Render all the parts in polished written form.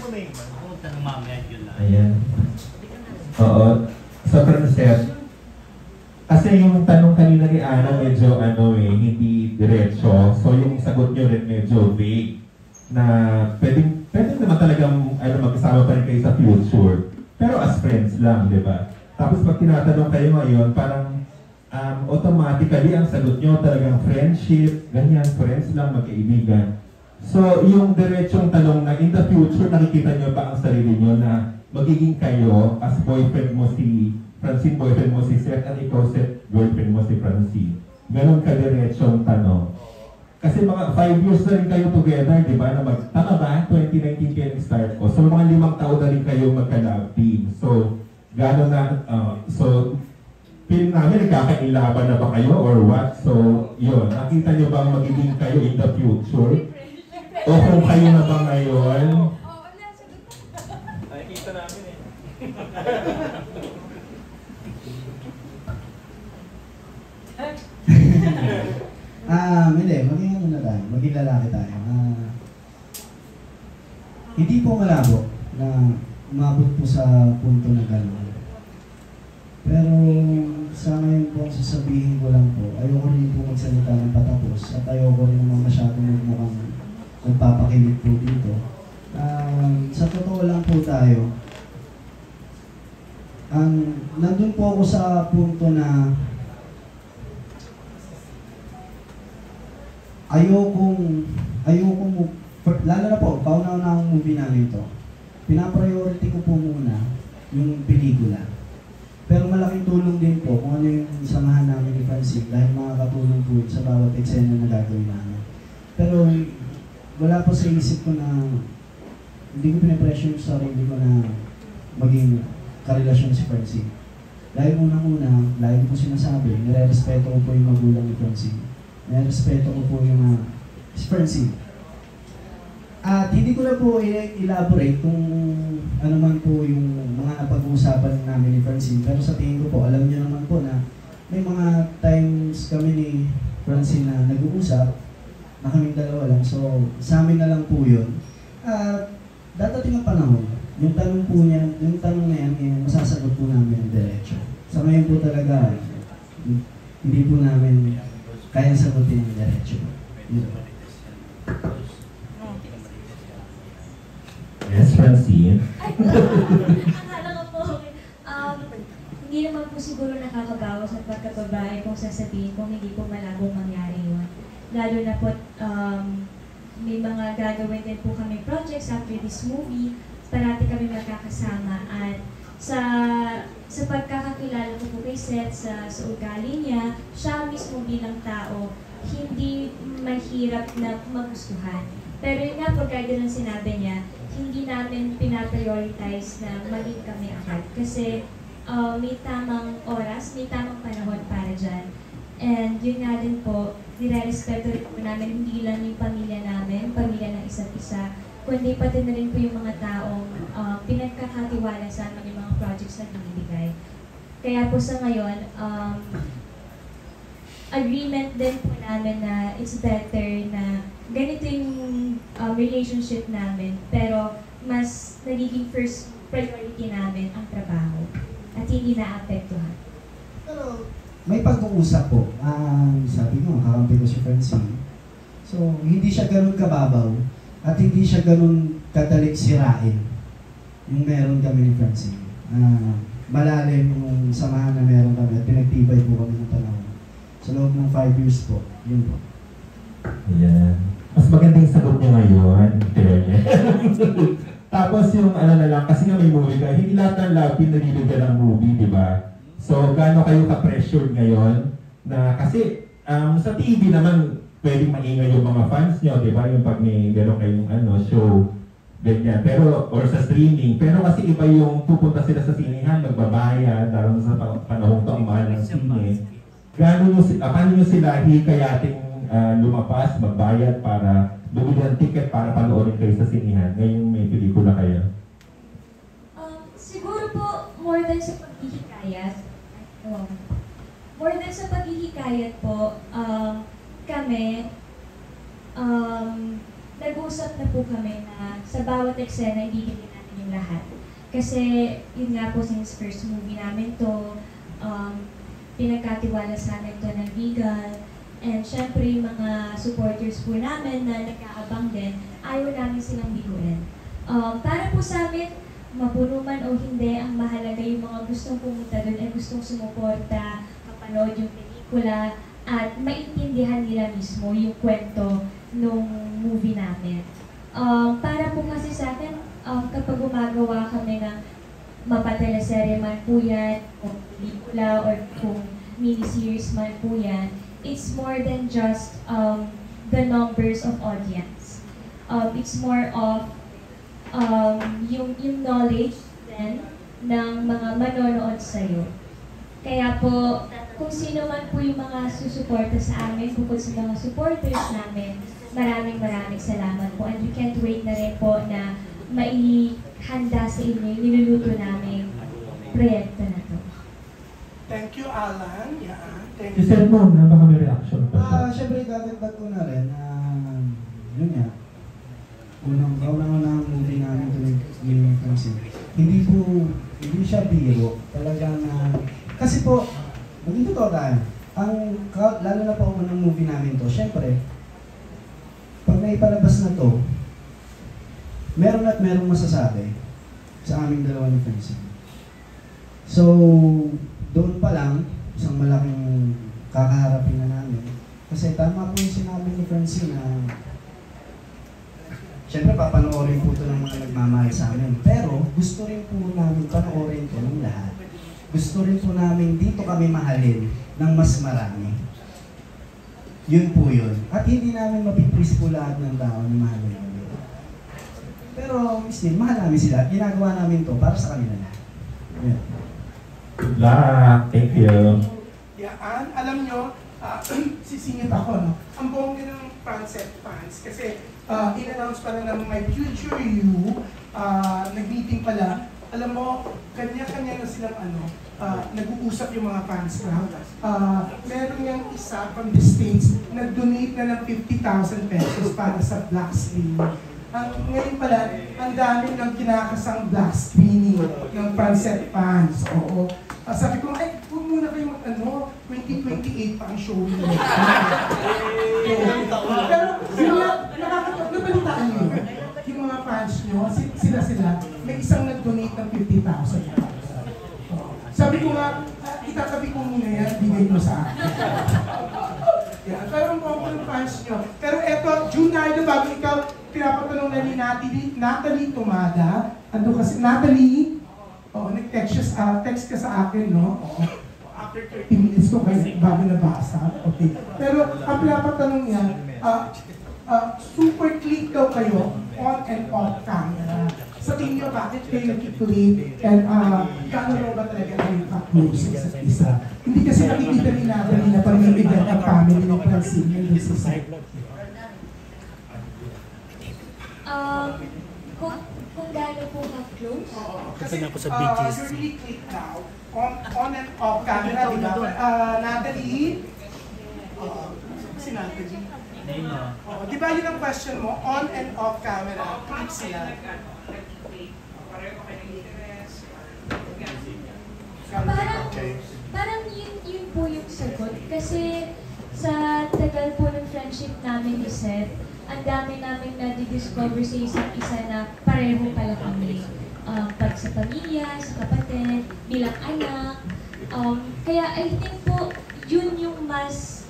Punta ng mamaya yun lang. Ayan. Oo. So, Francet, kasi yung tanong kanina ni Ana medyo hindi diretso. So, yung sagot nyo rin medyo vague. Na pwede naman talagang magkasama pa rin kayo sa future. Pero as friends lang, di ba? Tapos pag tinatanong kayo ngayon, parang automatically ang sagot nyo talagang friendship, ganyan, friends lang, magkaibigan. So, yung diretsong tanong na in the future, nakikita nyo ba ang sarili nyo na magiging kayo as boyfriend mo si Francine, boyfriend mo si Seth, at ikaw Seth, girlfriend mo si Francine? Ganon ka-diretsong tanong. Kasi mga 5 years na rin kayo together, di ba? Tama ba? 2019 kayo start ko. So, mga 5 taon na rin kayo magka-love team. So, gano'n na, feeling namin, nagkakailaban na ba kayo or what? So, yun. Nakita nyo bang magiging kayo in the future? O kung kayo na ba ngayon? Nakikita namin eh. Hindi, maging lalaki tayo. Hindi po malabo na umabot po sa punto na gano'n. Pero sa ngayon po, sasabihin ko lang po, ayoko rin po magsalita ng patapos at ayoko rin naman masyadong magmukhang magpapakilig po dito. Sa totoo lang po tayo, nandun po ako sa punto na ayokong lalo na po, pauna-una ang movie namin ito. Pinapriority ko po muna yung pelikula. Pero malaking tulong din po kung ano yung samahan namin ni Francine dahil makakatulong po sa bawat eksena na gagawin namin. Pero wala po sa isip ko na hindi ko pinapressure yung sarili ko na maging karelasyon si Francine. Dahil unang-una, lagi ko sinasabi, nire-respeto ko po yung magulang ni Francine. Nire-respeto ko po yung si Francine. At hindi ko na po elaborate kung ano man po yung mga napag-uusapan namin ni Francine. Pero sa tingin ko po, alam niyo naman po na may mga times kami ni Francine na nag-uusap na kaming dalawa lang. So, sa amin na lang po yun. At dadating ang panahon, yung tanong po niya, yung tanong na yan, masasagot po namin diretso. Sa ngayon po talaga, hindi po namin kaya sagutin ng diretso. Yes, Francine. Akala ko po, hindi naman po siguro nakakabawas at pagkababae kung sasabihin kung hindi po malabong mangyari yun. Lalo na po, may mga gagawin din po kami projects after this movie, parati kami magkakasama at sa pagkakakilala ko po kay Seth, sa ugali niya, siya mismo bilang tao, hindi mahirap na magustuhan. Pero yun nga po, kaya din ang sinabi niya, hindi namin pinaprioritize na maging kami agad. Kasi may tamang oras, may tamang panahon para dyan. And yun nga din po, nire-respeto rin po namin hindi lang yung pamilya namin, pamilya ng isa't isa, kundi pati na rin po yung mga taong pinagkakatiwala sa amin yung mga projects na binibigay. Kaya po sa ngayon, agreement din po namin na it's better na ganito yung relationship namin, pero mas nagiging first priority namin ang trabaho at hindi na-apektuhan. Pero may pag-uusap po. Sabi ko, kakampi ko si Francine. So, hindi siya ganun kababaw at hindi siya ganun kadalik sirain yung meron kami ni Francine. Malalim yung samahan na meron kami at pinagtibay po kami ng panahon. Sa loob ng 5 years po, yun po. Yeah. Mas magandang sagot niya ngayon. Tapos yung na lang, kasi nga may movie ka, hindi lahat ng love team nalilagyan ng movie, di ba? So, gaano kayo ka-pressured ngayon? Na kasi sa TV naman, pwedeng maingay yung mga fans niyo, di ba? Yung pag may gano'n kayong show, ganyan. Pero, or sa streaming. Pero kasi iba yung pupunta sila sa sinehan, magbabayad, lalo sa panahong to, ang mahal ng sine. Paano nyo sila hikayating lumapas, magbayad para bumili ng ticket para panoorin kayo sa sinihan ngayong may pelikula kayo? Siguro po, more than sa paghihikayat, kami, nag-uusap na po kami na sa bawat eksena, ibibigay natin yung lahat. Kasi, yun nga po, since first movie namin to, pinagkatiwala sa amin to ng legal. And syempre, yung mga supporters po namin na nagkaabang din, ayaw namin silang biguin. Para po sa amin, mapuno man o hindi, ang mahalaga yung mga gustong pumunta doon ay gustong sumuporta, kapanood yung pelikula, at maintindihan nila mismo yung kwento nung movie namin. Para po kasi sa akin, kapag gumagawa kami ng mapateleserye man po yan, o pelikula, or kung miniseries man po yan, it's more than just the numbers of audience. It's more of yung knowledge din ng mga manonood sa'yo. Kaya po, kung sino man po yung mga susuporta sa amin, bukod sa mga supporters namin, maraming salamat po. And we can't wait na rin po na maihanda sa inyo yung niluluto namin proyekto na to. Thank you, Alan. Yeah, thank Si you. Sir Mon, baka may reaction pa. Siyempre, dadagdag ko na rin na, yun nga, unang movie namin ito ni Francine. Hindi siya biro. Talagang, kasi po, maging totoo tayo, lalo na po unang movie namin to, siyempre, pag may palabas na to, meron at merong masasabi sa aming dalawa ni Francine. So, doon pa lang, isang malaking kakaharapin na namin. Kasi tama po yung sinabi ni Francine na siyempre papanoorin po ito ng mga nagmamahal sa amin. Pero gusto rin po namin panoorin ito ng lahat. Gusto rin po namin dito kami mahalin ng mas marami. Yun po yun. At hindi namin mapipris po lahat ng tao na mahalin namin. Pero still, mahal namin sila at ginagawa namin to para sa kanila lahat. Yun. Good luck. Thank you. Yan, alam nyo, sisingit ako, no? Ang bongga ng Francet fans kasi in-announce pala ng My Future You, nag-meeting pala. Alam mo, kanya-kanya na silang nag-uusap yung mga fans crowd. Meron yung isa from the States, nag-donate na ng 50,000 pesos para sa black screening. Ngayon pala, ang dami ng kinakasang black screening ng Francet fans. Oo. Sabi ko, ay, huwag muna kayo 2028 pa ang show nyo. Pero, nabalitaan nyo yung mga fans nyo, sila, may isang nag-donate ng 50,000. Sabi ko nga, itatabi ko muna yan, bigay mo sa akin. Yeah, pero ang bongga ng fans nyo. Pero eto, Junardo, bago ikaw, pinapatanong na ni Natalie Tumada. Ano kasi, Natalie, nag-text ka sa akin, no? After 30 minutes ko kayo bago nabasa. Okay. Pero ang pinapatanong niya, super click daw kayo on and off camera. Sa tingin niyo, bakit kayo click and gano'n ba talaga kayo ka-close sa isa't isa? Hindi kasi nakikita ni Natalie na parang yung event ng family ni Francine yung sa side. Kung gano'n po ka-close? Kasi you're really click now, on and off camera, di ba? Natalie? Si Natalie? Di ba yun ang question mo? On and off camera, click sila. Parang yun po yung sagot. Kasi sa tagal po ng friendship namin ni Seth, ang dami namin na-discover sa isa't isa na pareho pala kami. Pag sa pamilya, sa kapatid, bilang anak. Kaya I think po, yun yung mas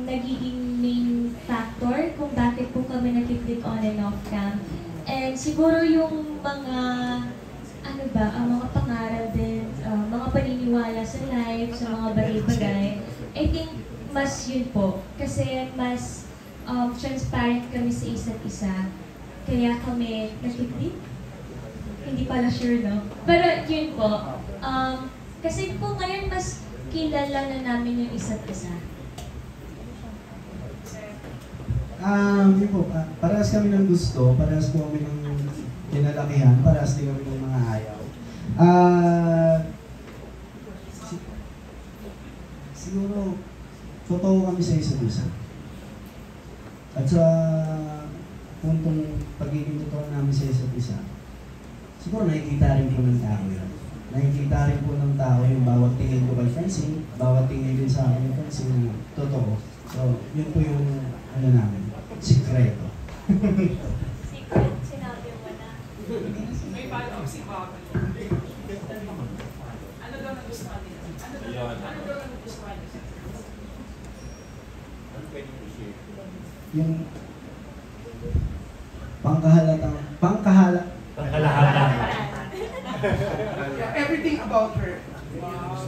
nagiging main factor kung bakit po kami nag-click on and off cam. And siguro yung mga, mga pangarap din, mga paniniwala sa life, sa mga bagay-bagay, I think mas yun po. Kasi mas transparent kami sa isa't isa. Kaya kami nag-click. Hindi pala sure, no? Pero yun po. Kasi po ngayon mas kilala na namin yung isa't isa. Yun po, parehas kami ng gusto, parehas po kami ng kinalakihan, parehas din kami ng mga ayaw. Siguro, totoo kami sa isa't isa. At sa puntong pagiging totoo namin sa isa't isa, siguro nakikita rin po ng tao yun. Nakikita rin po ng tao yung bawat tingin ko kay Francine, bawat tingin din sa akin yung Francine, totoo. So, yun po yung, ano namin, sikreto. Secret, sinabi mo na. May follow-up si Bob. Ano daw nagustuhan nila? Ano daw nagustuhan nila? Yung pangkahalatan. Yeah, everything about her.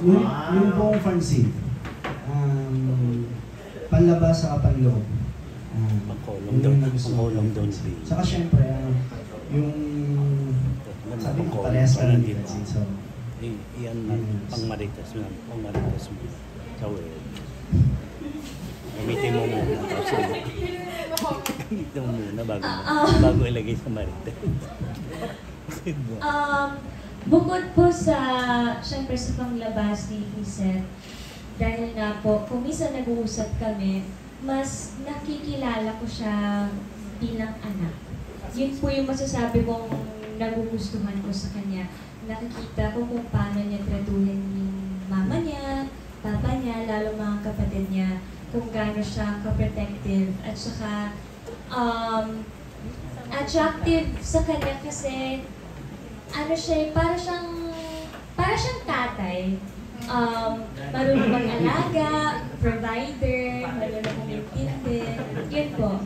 Yung buong Francine, panlabas sa panloob. Pangkolong doon. Saka syempre, yung sabi ko, parehas ka lang din. So, Iyan na, pangmaritas mo. Sa web. Gamitin mo muna. Gamitin mo muna bago ilagay sa maritas. Bukod po sa, syempre sa panglabas ni Seth, dahil nga po, kung minsan nag-uusap kami, mas nakikilala ko siya bilang anak. Yun po yung masasabi kong nagugustuhan ko sa kanya. Nakikita ko kung paano niya tratuhin yung mama niya, papa niya, lalo mga kapatid niya, kung gaano siya ka-protective at saka attractive sa kanya kasi ano siya, para siyang tatay. Marunong mag-alaga, provider, marunong umintindi. Yun po.